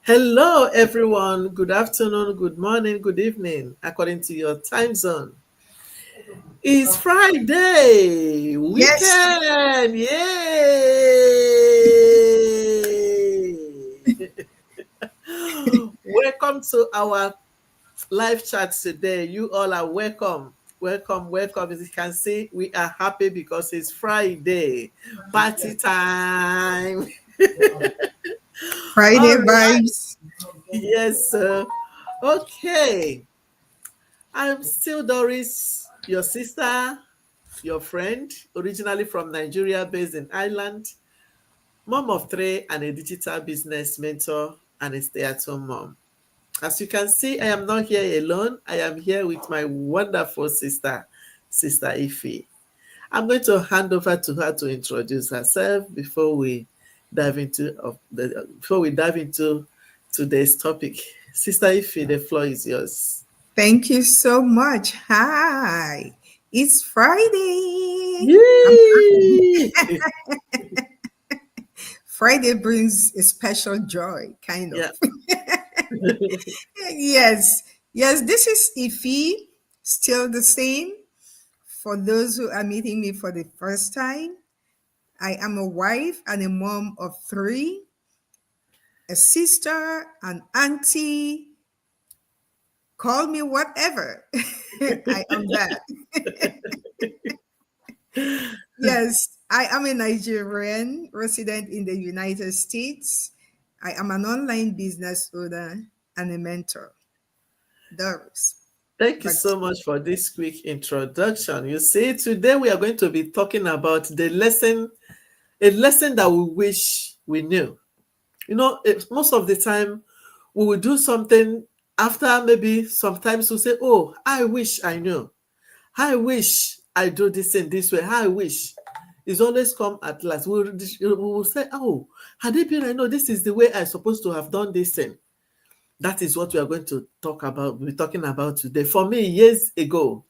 Hello, everyone. Good afternoon, good morning, good evening, according to your time zone. It's Friday, Yes, weekend. Yay! Welcome to our live chat today. You all are welcome. Welcome, welcome. As you can see, we are happy because it's Friday. Party time. Friday All right. vibes. Yes, sir. Okay. I'm still Doris, your sister, your friend, originally from Nigeria, based in Ireland, mom of three, and a digital business mentor and a stay at home mom. As you can see, I am not here alone. I am here with my wonderful sister, Sister Ife. I'm going to hand over to her to introduce herself before we dive into today's topic. Sister Ife, the floor is yours. Thank you so much. Hi. It's Friday. Yay! Friday brings a special joy, kind of. Yeah. Yes. Yes, this is Ifi, still the same. For those who are meeting me for the first time, I am a wife and a mom of three, a sister, an auntie. Call me whatever. I am that. Yes, I am a Nigerian resident in the United States. I am an online business owner and a mentor. Doris, Thank you back so to you. much for this quick introduction. You see, today we are going to be talking about a lesson that we wish we knew. Most of the time we will do something after maybe sometimes we'll say, oh, I wish I knew. I wish I do this in this way. I wish. It's always come at last. We will say, oh, had it been I know this is the way I supposed to have done this thing. That is what we are going to be talking about today. For me, years ago,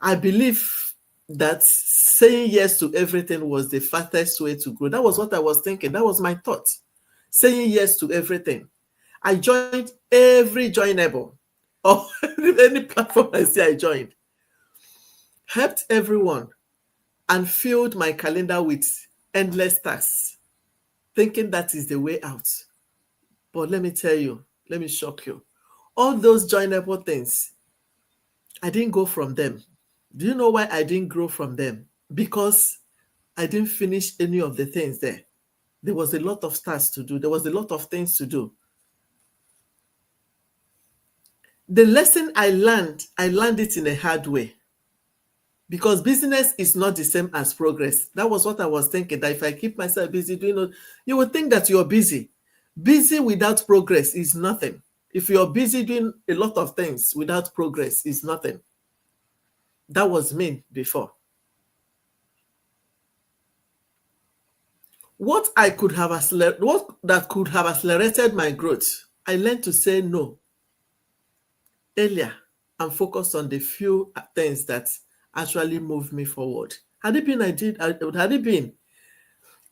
I believe that saying yes to everything was the fastest way to grow. That was what I was thinking. That was my thought. Saying yes to everything. I joined every joinable or any platform I see I joined. Helped everyone and filled my calendar with endless tasks, thinking that is the way out. But let me tell you, let me shock you. All those joinable things, I didn't go from them. Do you know why I didn't grow from them? Because I didn't finish any of the things there. There was a lot of tasks to do. There was a lot of things to do. The lesson I learned it in a hard way. Because business is not the same as progress. That was what I was thinking, that if I keep myself busy doing it, you would think that you're busy. Busy without progress is nothing. If you're busy doing a lot of things without progress is nothing. That was me before. What that could have accelerated my growth, I learned to say no earlier and focus on the few things that actually move me forward. Had it been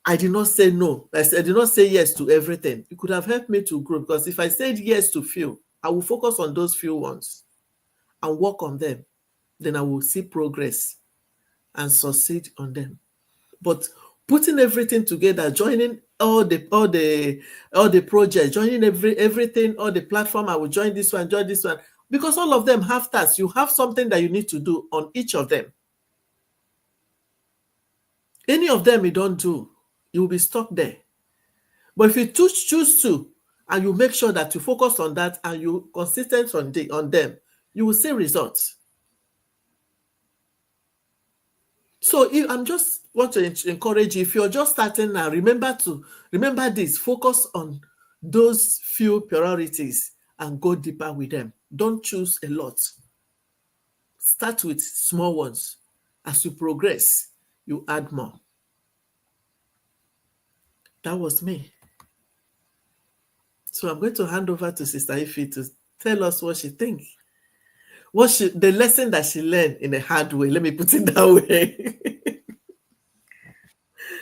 I did not say no. I did not say yes to everything. It could have helped me to grow, because if I said yes to few, I will focus on those few ones and work on them. Then I will see progress and succeed on them. But putting everything together, joining all the projects, joining everything, all the platform, I will join this one, because all of them have tasks. You have something that you need to do on each of them. Any of them you don't do, you will be stuck there. But if you choose to, and you make sure that you focus on that and you consistent on them, you will see results. So I'm just want to encourage you, if you're just starting now, remember this, focus on those few priorities and go deeper with them. Don't choose a lot. Start with small ones. As you progress, you add more. That was me. So I'm going to hand over to Sister Ife to tell us what she thinks. The lesson that she learned in a hard way. Let me put it that way.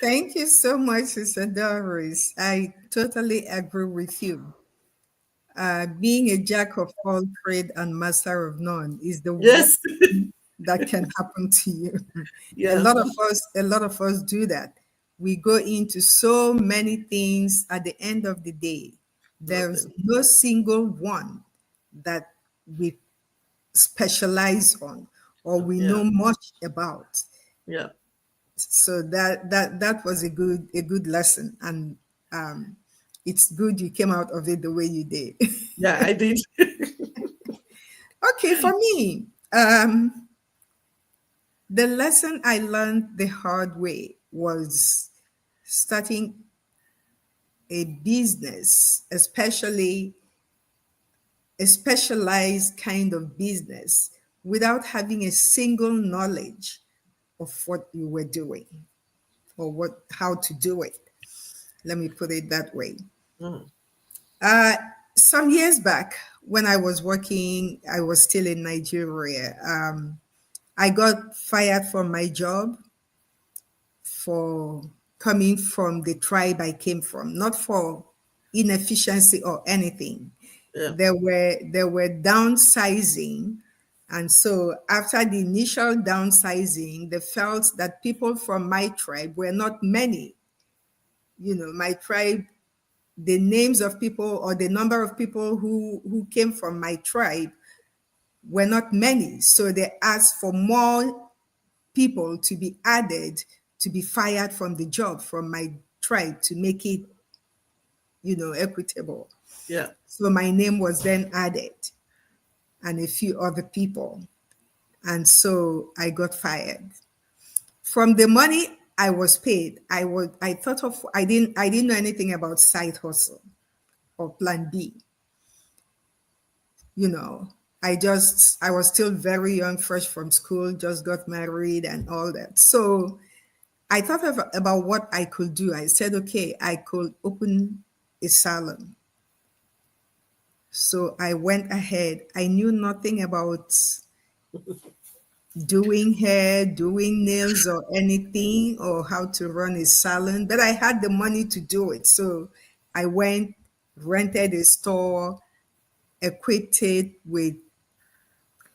Thank you so much, Sister Doris. I totally agree with you. being a jack of all trade and master of none is the worst Yes. that can happen to you. A Yeah. lot of us do that. We go into so many things. At the end of the day, there's Nothing. no single one that we specialize on or we Yeah. know much about. Yeah. So that was a good lesson, and um, it's good you came out of it the way you did. Yeah, I did. Okay, for me, the lesson I learned the hard way was starting a business, especially a specialized kind of business, without having a single knowledge of what you were doing or how to do it. Let me put it that way. Mm. Uh, some years back, when I was working, I was still in Nigeria. I got fired from my job for coming from the tribe I came from, not for inefficiency or anything. Yeah. There were downsizing, and so after the initial downsizing, they felt that people from my tribe were not many. My tribe, the names of people or the number of people who came from my tribe were not many, so they asked for more people to be added, to be fired from the job from my tribe, to make it equitable. Yeah. So my name was then added, and a few other people, and so I got fired. From the money I was paid, I didn't know anything about side hustle or plan B. you know I was still very young, fresh from school, just got married and all that. So I thought about what I could do. I said, okay, I could open a salon. So I went ahead. I knew nothing about doing hair, doing nails, or anything, or how to run a salon, but I had the money to do it. So I went, rented a store, equipped it with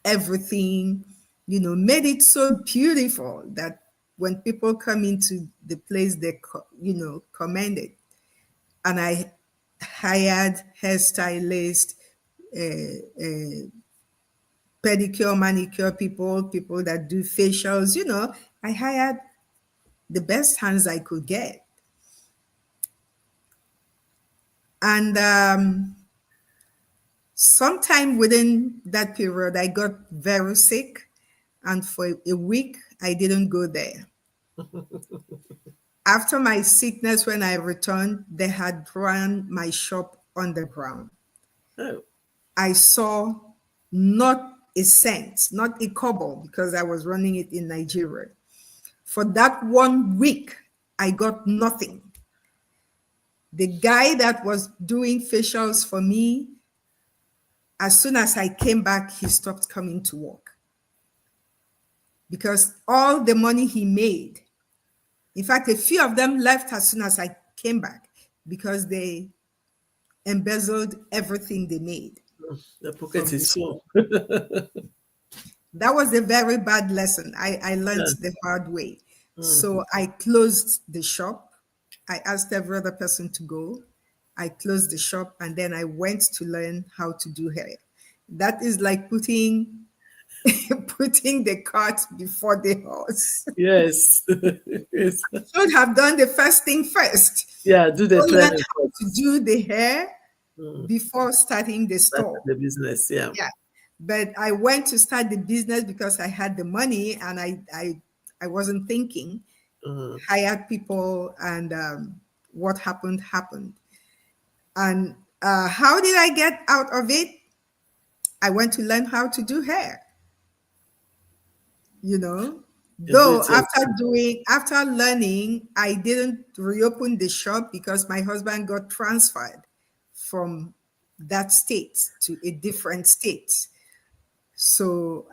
everything, made it so beautiful that when people come into the place, they, commend it. And I hired hairstylists, pedicure, manicure people that do facials. I hired the best hands I could get. And sometime within that period, I got very sick. And for a week, I didn't go there. After my sickness, when I returned, they had run my shop underground. Oh. I saw not a cent, not a kobo, because I was running it in Nigeria. For that 1 week, I got nothing. The guy that was doing facials for me, as soon as I came back, he stopped coming to work because all the money he made, in fact, a few of them left as soon as I came back because they embezzled everything they made The pocket from the is shop. full. That was a very bad lesson. I learned Yeah. the hard way. Mm. So I closed the shop. I asked every other person to go. I closed the shop and then I went to learn how to do hair. That is like putting putting the cart before the horse. Yes. Yes. Should have done the first thing first. Yeah, do the Go learn training how to first. do the hair Mm. before starting the That's store. the business. Yeah. Yeah. But I went to start the business because I had the money and I wasn't thinking. Mm. Hired people, and what happened. And how did I get out of it? I went to learn how to do hair. you know You do though it yourself. after learning, I didn't reopen the shop because my husband got transferred from that state to a different state. So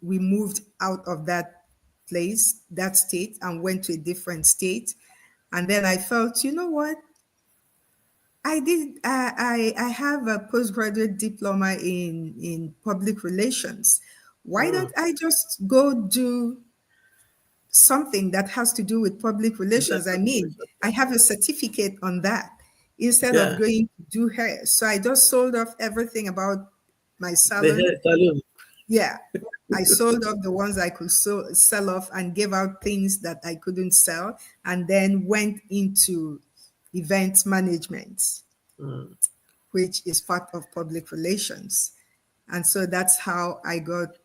we moved out of that place, that state, and went to a different state. And then I felt, you know what, I did. I have a postgraduate diploma in public relations. Why Mm, don't I just go do something that has to do with public relations? I mean, definitely. I have a certificate on that instead of Yeah, going to do hair. So I just sold off everything about my the salon. hair salon. Yeah, I sold off the ones I could sell off and gave out things that I couldn't sell, and then went into event management, Mm, which is part of public relations. And so that's how I got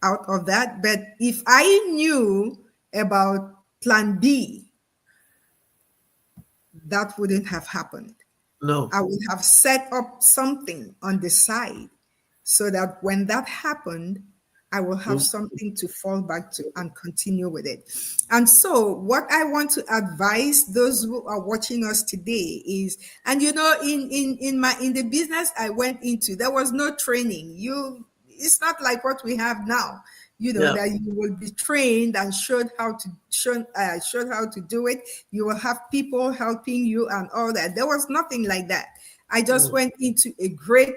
out of that. But if I knew about plan B, that wouldn't have happened. no. I would have set up something on the side so that when that happened, I will have Mm, something to fall back to and continue with it. And so, what I want to advise those who are watching us today is, and you know, in the business I went into, there was no training. It's not like what we have now. You know yeah. that you will be trained and showed how to do it. You will have people helping you and all that. There was nothing like that. I just Mm, went into a great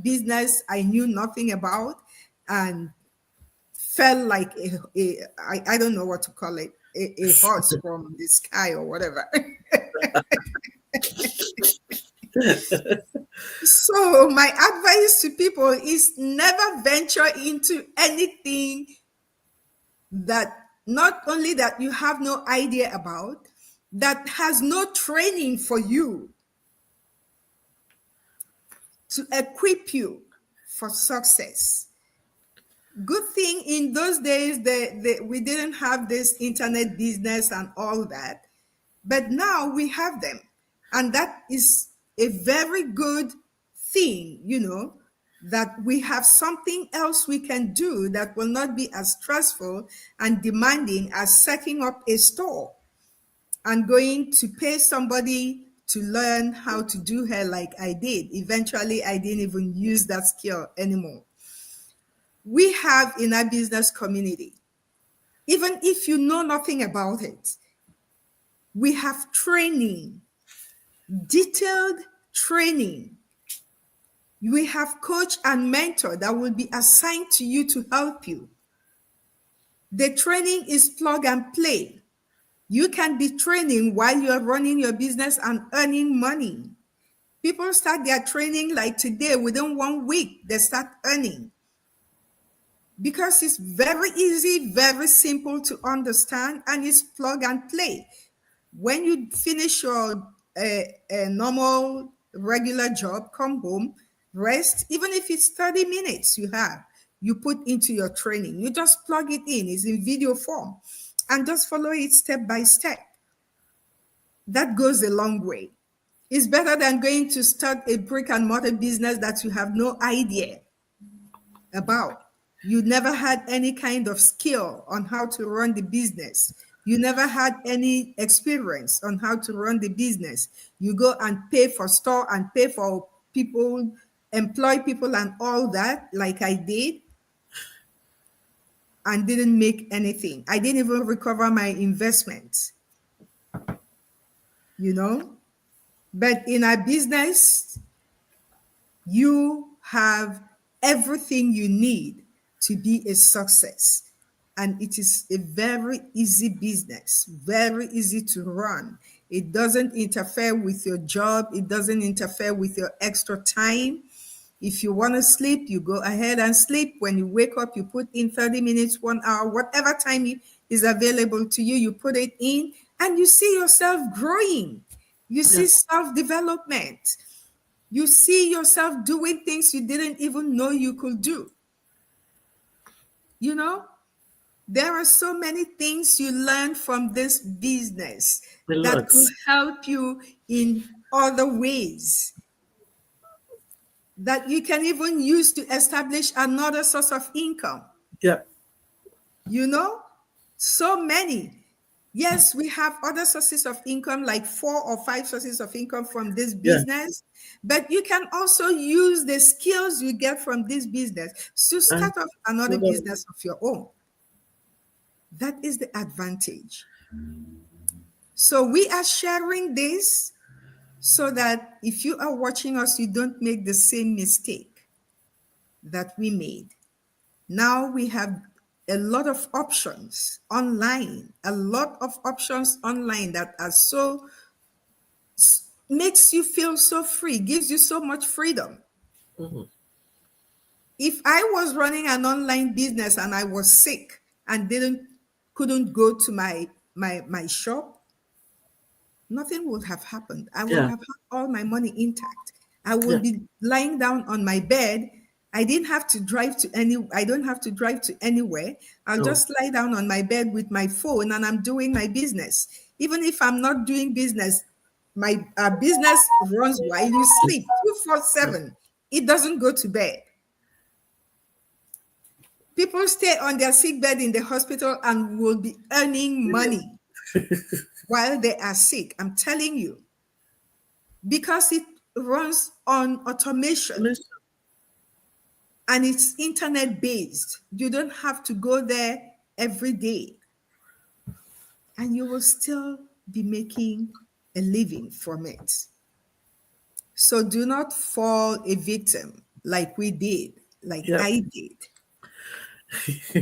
business I knew nothing about and felt like I don't know what to call it, a horse from the sky or whatever. So my advice to people is never venture into anything that not only that you have no idea about, that has no training for you to equip you for success. Good thing in those days that we didn't have this internet business and all that, but now we have them, and that is a very good thing, that we have something else we can do that will not be as stressful and demanding as setting up a store and going to pay somebody to learn how to do hair like I did. Eventually, I didn't even use that skill anymore. We have in our business community, even if you know nothing about it, we have training, detailed training. We have coach and mentor that will be assigned to you to help you. The training is plug and play. You can be training while you're running your business and earning money. People start their training like today, within 1 week, they start earning because it's very easy, very simple to understand, and it's plug and play. When you finish your normal regular job, come home, rest, even if it's 30 minutes you put into your training, you just plug it in, it's in video form, and just follow it step by step. That goes a long way. It's better than going to start a brick and mortar business that you have no idea about. You never had any kind of skill on how to run the business. You never had any experience on how to run the business. You go and pay for store and pay for people, employ people and all that, like I did, and didn't make anything. I didn't even recover my investment, you know? But in our business, you have everything you need to be a success. And it is a very easy business, very easy to run. It doesn't interfere with your job, it doesn't interfere with your extra time. If you want to sleep, you go ahead and sleep. When you wake up, you put in 30 minutes, 1 hour, whatever time is available to you, you put it in, and you see yourself growing. You yeah. see self development. You see yourself doing things you didn't even know you could do. You know, there are so many things you learn from this business A that lot. could help you in other ways that you can even use to establish another source of income. Yeah. You know, so many. Yes, we have other sources of income, like 4 or 5 sources of income from this Yeah. business, but you can also use the skills you get from this business to And start off another business of your own. That is the advantage. So we are sharing this so that if you are watching us, you don't make the same mistake that we made. Now we have a lot of options online, a lot of options online that are so, makes you feel so free, gives you so much freedom. Mhm. If I was running an online business and I was sick and couldn't go to my shop, nothing would have happened. I would Yeah, have had all my money intact. I yeah, would be lying down on my bed. I don't have to drive to anywhere. I'll no, just lie down on my bed with my phone and I'm doing my business. Even if I'm not doing business, my business runs while you sleep 247. It doesn't go to bed. People stay on their sick bed in the hospital and will be earning money while they are sick. I'm telling you, because it runs on automation and it's internet based. You don't have to go there every day, and you will still be making a living from it. So do not fall a victim like we did, like yeah, I did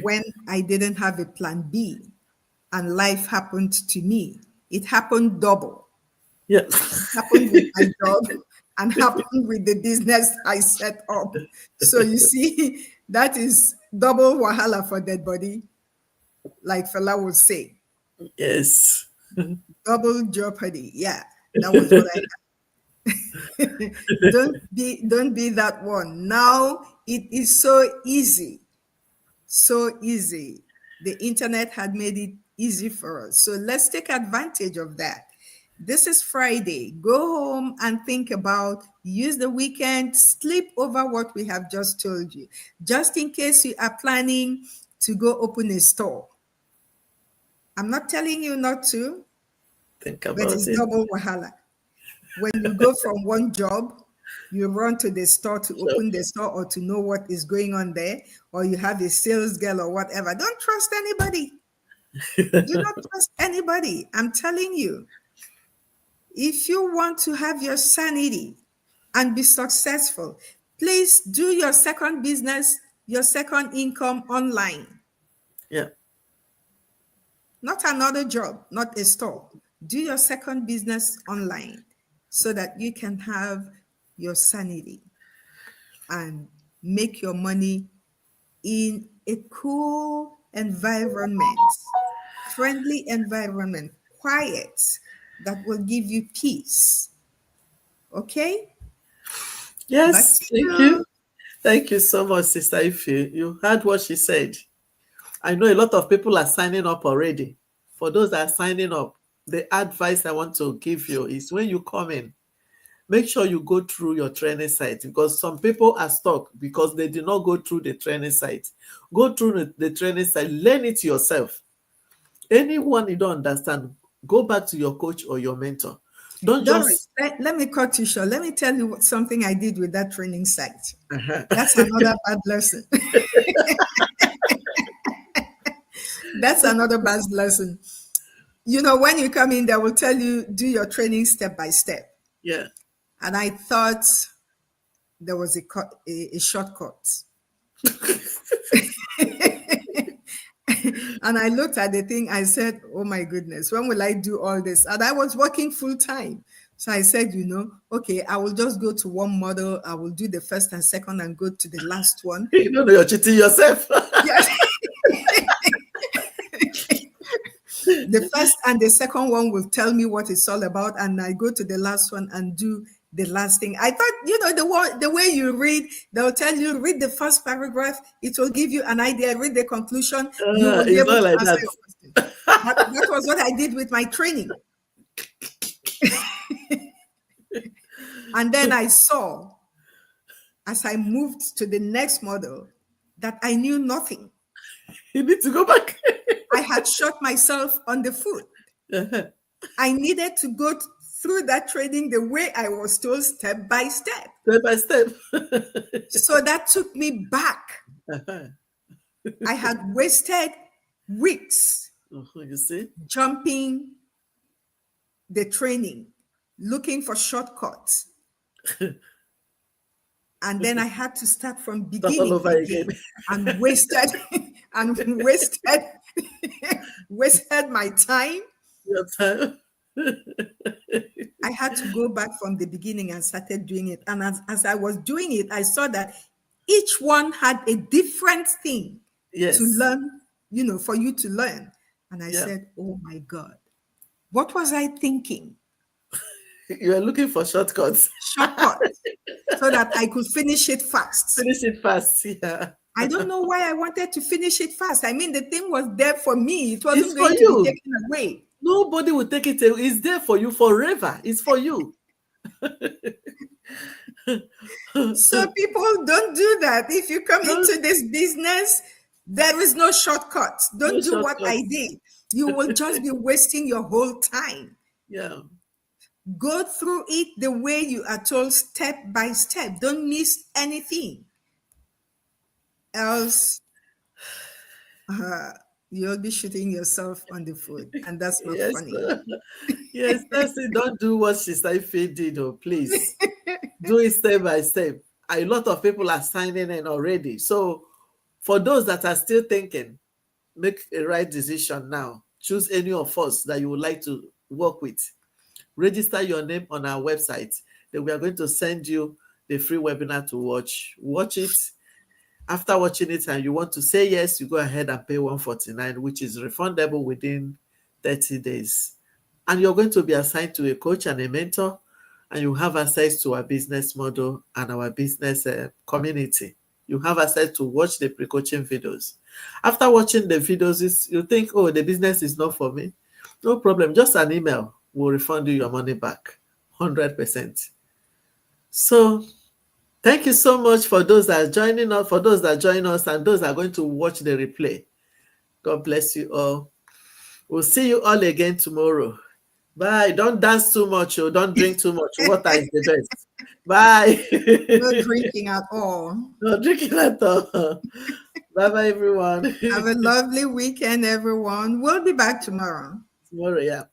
when I didn't have a plan B and life happened to me. It happened double. yeah. Happened with my job and happened with the business I set up. So you see, that is double wahala for dead body, like Fela would say. Yes. Double jeopardy. Yeah, that was what I had. Don't be that one. Now it is so easy. So easy. The internet had made it easy for us. So let's take advantage of that. This is Friday. Go home and think about, use the weekend, sleep over what we have just told you, just in case you are planning to go open a store. I'm not telling you not to, Think but about it's it. double wahala. When you go from one job, you run to the store to So, open the store or to know what is going on there, or you have a sales girl or whatever. Don't trust anybody. Do not trust anybody. I'm telling you, if you want to have your sanity and be successful, please do your second business, your second income online, yeah, not another job, not a store. Do your second business online so that you can have your sanity and make your money in a cool environment, friendly environment, quiet, that will give you peace. Okay? Back yes. to Thank you. you. Thank you so much, Sister Ife. You heard what she said. I know a lot of people are signing up already. For those that are signing up, the advice I want to give you is when you come in, make sure you go through your training site, because some people are stuck because they did not go through the training site. Go through the training site, learn it yourself. Anyone you don't understand, go back to your coach or your mentor. Don't Doris, just let me cut you short. Let me tell you something I did with that training site. uh-huh. That's another bad lesson. That's another bad lesson. You know, when you come in, they will tell you, do your training step by step. Yeah. And I thought there was a shortcut. And I looked at the thing, I said, oh my goodness, when will I do all this? And I was working full time. So I said, okay, I will just go to one model. I will do the first and second and go to the last one. You don't know you're cheating yourself. Yes. The first and the second one will tell me what it's all about. And I go to the last one and do the last thing. I thought, the way you read, they'll tell you, read the first paragraph, it will give you an idea, read the conclusion, you will be It's able not to like answer that. your question. That was what I did with my training. And then I saw, as I moved to the next model, that I knew nothing. You need to go back. I had shot myself on the foot. Uh-huh. I needed to go through that training the way I was told, step by step. Step by step. So that took me back. Uh-huh. I had wasted weeks You see? jumping the training looking for shortcuts. And then I had to start from Start all beginning over again. again, and wasted and wasted wasted my time. Your time. I had to go back from the beginning and started doing it. And as I was doing it, I saw that each one had a different thing Yes. to learn, for you to learn. And I Yeah. said, oh my God, what was I thinking? You are looking for shortcuts. Shortcuts, so that I could finish it fast. Finish it fast. Yeah. I don't know why I wanted to finish it fast. I mean, the thing was there for me. It wasn't It's going for to you. be taken away. Nobody will take it away. It's there for you forever. It's for you. So people, don't do that. If you come into this business, there is no shortcuts. Don't No do what I shortcuts. did. You will just be wasting your whole time. Yeah. Go through it the way you are told, step by step. Don't miss anything. Else, you'll be shooting yourself on the foot, and that's not Yes. funny. Yes, that's it. Don't do what Sister Ife did, oh, please. Do it step by step. A lot of people are signing in already. So for those that are still thinking, make a right decision now. Choose any of us that you would like to work with. Register your name on our website. Then we are going to send you the free webinar to watch. Watch it. After watching it and you want to say yes, you go ahead and pay $149, which is refundable within 30 days. And you're going to be assigned to a coach and a mentor, and you have access to our business model and our business community. You have access to watch the pre-coaching videos. After watching the videos, you think, oh, the business is not for me. No problem. Just an email will refund you your money back, 100%. So thank you so much for those that are joining us, for those that join us, and those that are going to watch the replay. God bless you all. We'll see you all again tomorrow. Bye. Don't dance too much. Or don't drink too much. Water is the best. Bye. No drinking at all. No drinking at all. Bye-bye, everyone. Have a lovely weekend, everyone. We'll be back tomorrow. Tomorrow, yeah.